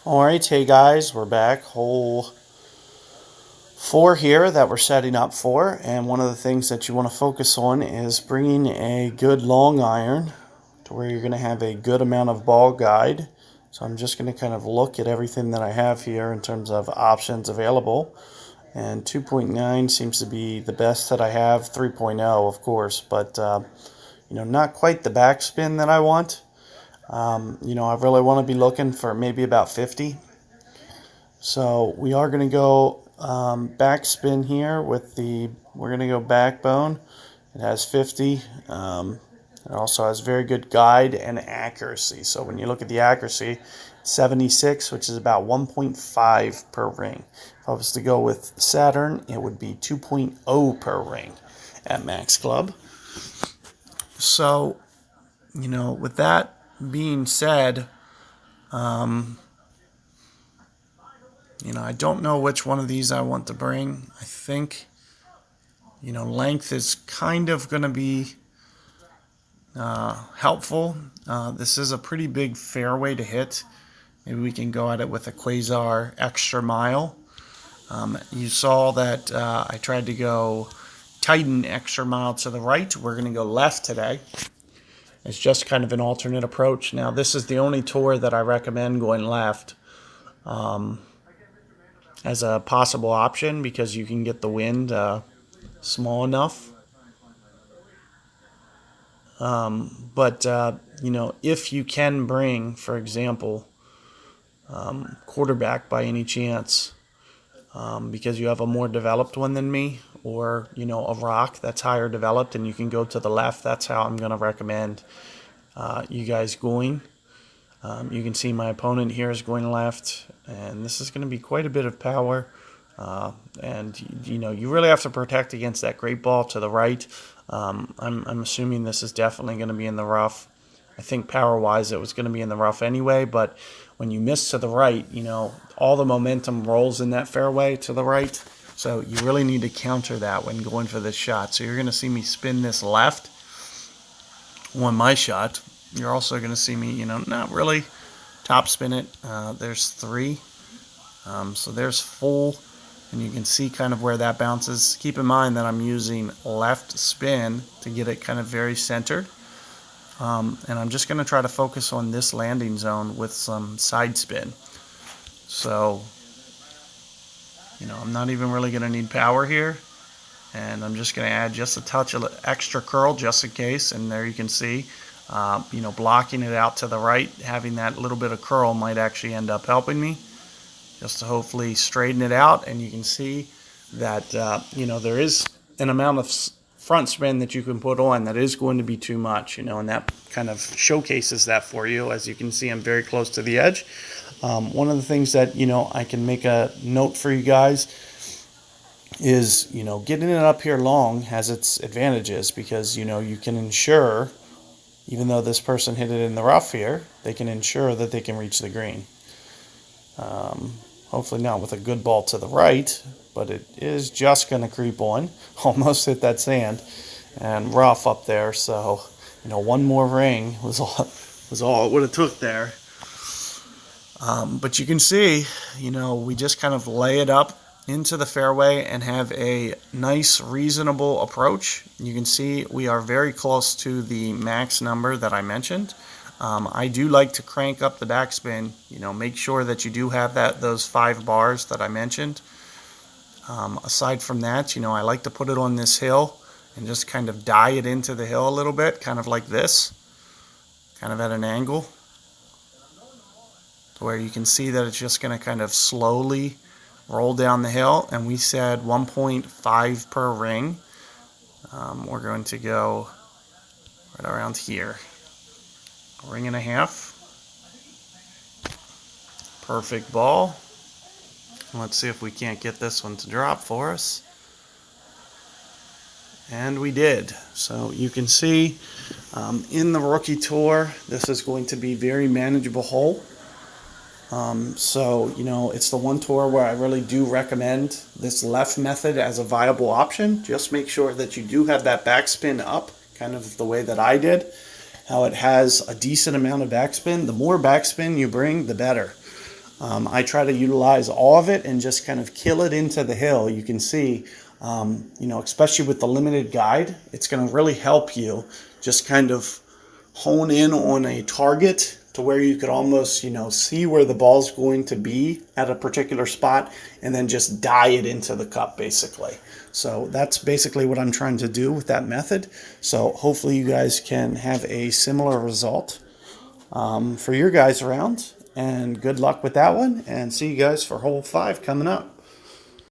Alright, hey guys, we're back. Hole 4 here that we're setting up for, and one of the things that you want to focus on is bringing a good long iron to where you're going to have a good amount of ball guide. So I'm just going to kind of look at everything that I have here in terms of options available, and 2.9 seems to be the best that I have. 3.0 of course, but not quite the backspin that I want. I really want to be looking for maybe about 50. So we are going to go backspin here we're going to go backbone. It has 50. It also has very good guide and accuracy. So when you look at the accuracy, 76, which is about 1.5 per ring. If I was to go with Saturn, it would be 2.0 per ring at Max Club. So, with that being said, I don't know which one of these I want to bring. I think, length is kind of going to be helpful. This is a pretty big fairway to hit. Maybe we can go at it with a Quasar Extra Mile. You saw that I tried to go Titan Extra Mile to the right. We're going to go left today. It's just kind of an alternate approach. Now, this is the only tour that I recommend going left as a possible option because you can get the wind small enough. But if you can bring, for example, quarterback by any chance, because you have a more developed one than me, or a rock that's higher developed and you can go to the left, that's how I'm going to recommend you guys going. You can see my opponent here is going left, and this is going to be quite a bit of power. And you really have to protect against that great ball to the right. I'm assuming this is definitely going to be in the rough. I think power-wise it was going to be in the rough anyway, but when you miss to the right, all the momentum rolls in that fairway to the right. So you really need to counter that when going for this shot. So you're going to see me spin this left on my shot. You're also going to see me, not really top spin it. There's 3. So there's full, and you can see kind of where that bounces. Keep in mind that I'm using left spin to get it kind of very centered. And I'm just going to try to focus on this landing zone with some side spin. So, I'm not even really going to need power here. And I'm just going to add just a touch of extra curl just in case. And there you can see, blocking it out to the right, having that little bit of curl might actually end up helping me. Just to hopefully straighten it out. And you can see that, there is an amount of front spin that you can put on that is going to be too much, and that kind of showcases that for you. As you can see, I'm very close to the edge. One of the things that, I can make a note for you guys is, getting it up here long has its advantages because, you can ensure, even though this person hit it in the rough here, they can ensure that they can reach the green. Hopefully not with a good ball to the right, but it is just going to creep on. Almost hit that sand and rough up there. So, one more ring was all it would have took there. But you can see, we just kind of lay it up into the fairway and have a nice, reasonable approach. You can see we are very close to the max number that I mentioned. I do like to crank up the backspin. Make sure that you do have those 5 bars that I mentioned. Aside from that, I like to put it on this hill and just kind of die it into the hill a little bit, kind of like this, kind of at an angle, to where you can see that it's just going to kind of slowly roll down the hill. And we said 1.5 per ring. We're going to go right around here. A ring and a half. Perfect ball. Let's see if we can't get this one to drop for us. And we did. So you can see in the rookie tour, this is going to be a very manageable hole. So, it's the one tour where I really do recommend this left method as a viable option. Just make sure that you do have that backspin up, kind of the way that I did. How it has a decent amount of backspin. The more backspin you bring, the better. I try to utilize all of it and just kind of kill it into the hill. You can see, you know, especially with the limited guide, it's going to really help you just kind of hone in on a target to where you could almost, you know, see where the ball's going to be at a particular spot and then just die it into the cup basically. So that's basically what I'm trying to do with that method. So hopefully you guys can have a similar result for your guys around. And good luck with that one, and see you guys for hole 5 coming up.